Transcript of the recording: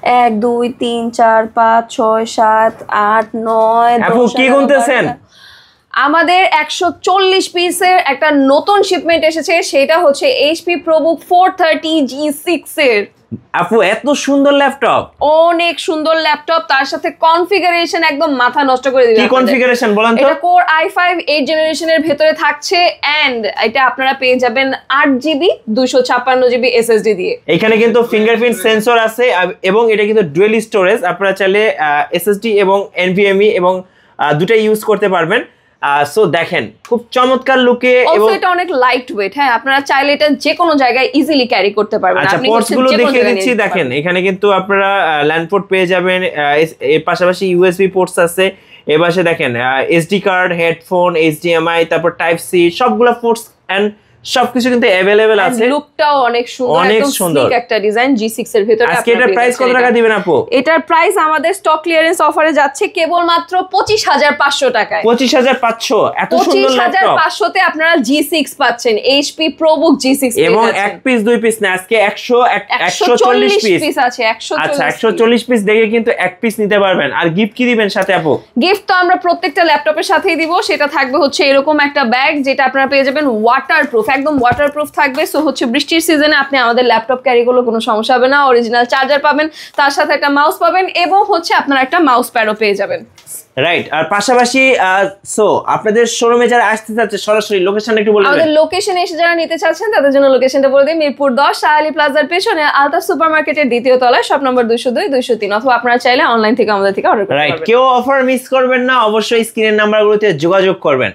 1 2 3 4 5 6 7 8 9 আপু কি গুনতেছেন? আমাদের 140 পিসের একটা নতুন শিপমেন্ট এসেছে, সেটা হচ্ছে HP ProBook 430 G6 এর। আপু এত সুন্দর ল্যাপটপ, অনেক সুন্দর ল্যাপটপ, তার সাথে কনফিগারেশন একদম মাথা নষ্ট করে দিবে। কি কনফিগারেশন বলেন তো? এটা Core i5 8 জেনারেশনের ভেতরে থাকছে এন্ড এটা আপনারা পেয়ে যাবেন 8GB 256GB SSD দিয়ে। এখানে কিন্তু ফিঙ্গারপ্রিন্ট সেন্সর আছে এবং এটা কিন্তু ডুয়াল স্টোরেজ, আপনারা চাইলে SSD এবং NVMe এবং দুটাই ইউজ করতে পারবেন। সো দেখেন খুব চমৎকার লুকে এবং এটা অনেক লাইট ওয়েট। হ্যাঁ, আপনারা চাইলে এটা যে কোনো জায়গায় ইজিলি ক্যারি করতে পারবেন। আচ্ছা, পোর্টস গুলো দেখিয়ে দিচ্ছি। দেখেন এখানে কিন্তু আপনারা ল্যান্ড পোর্ট পেয়ে যাবেন, এর পাশাপাশি USB পোর্টস আছে। এর পাশে দেখেন SD কার্ড, হেডফোন, HDMI, তারপর টাইপ সি, সবগুলা পোর্টস এন্ড সবকিছু কিন্তু अवेलेबल আছে। লুকটাও অনেক সুন্দর, একদম স্লিক একটা ডিজাইন G6 এর ভিতরে। আজকে এটার প্রাইস কত টাকা দিবেন আপু? এটার প্রাইস আমাদের স্টক ক্লিয়ারেন্স অফারে যাচ্ছে কেবল মাত্র 25500 টাকায়। 25500 এত সুন্দর ল্যাপটপ 25500 তে আপনারা G6 পাচ্ছেন, HP ProBook G6 এবং এক পিস দুই পিস না, আজকে 140 পিস আছে। 140। আচ্ছা, 140 পিস দেখে কিন্তু এক পিস নিতে পারবেন। আর গিফট কি দিবেন সাথে আপু? গিফট তো আমরা প্রত্যেকটা ল্যাপটপের সাথেই দিব। সেটা থাকবে হচ্ছে এরকম একটা ব্যাগ, যেটা আপনারা পেয়ে যাবেন ওয়াটারপ্রুফ, একদম ওয়াটারপ্রুফ থাকবে। সো হচ্ছে বৃষ্টির সিজনে আপনি আমাদের ল্যাপটপ ক্যারি করলে কোনো সমস্যা হবে না। অরিজিনাল চার্জার পাবেন, তার সাথে একটা মাউস পাবেন এবং হচ্ছে আপনারা একটা মাউস প্যাডও পেয়ে যাবেন। রাইট। আর পাশাপাশি সো আপনাদের শোরুমে যারা আসতে চাচ্ছে সরাসরি লোকেশনটা একটু বলে দিন। আমাদের লোকেশনে এসে যারা নিতে চাচ্ছেন তাদের জন্য লোকেশনটা বলে দিই। মিরপুর 10 শাহালি প্লাজার পেছনে আলতা সুপারমার্কেটের দ্বিতীয় তলায়, শপ নম্বর 202 203, অথবা আপনারা চাইলে অনলাইন থেকে আমাদের থেকে অর্ডার করতে পারবেন। রাইট, কেউ অফার মিস করবেন না, অবশ্যই স্ক্রিনের নাম্বারগুলোতে যোগাযোগ করবেন।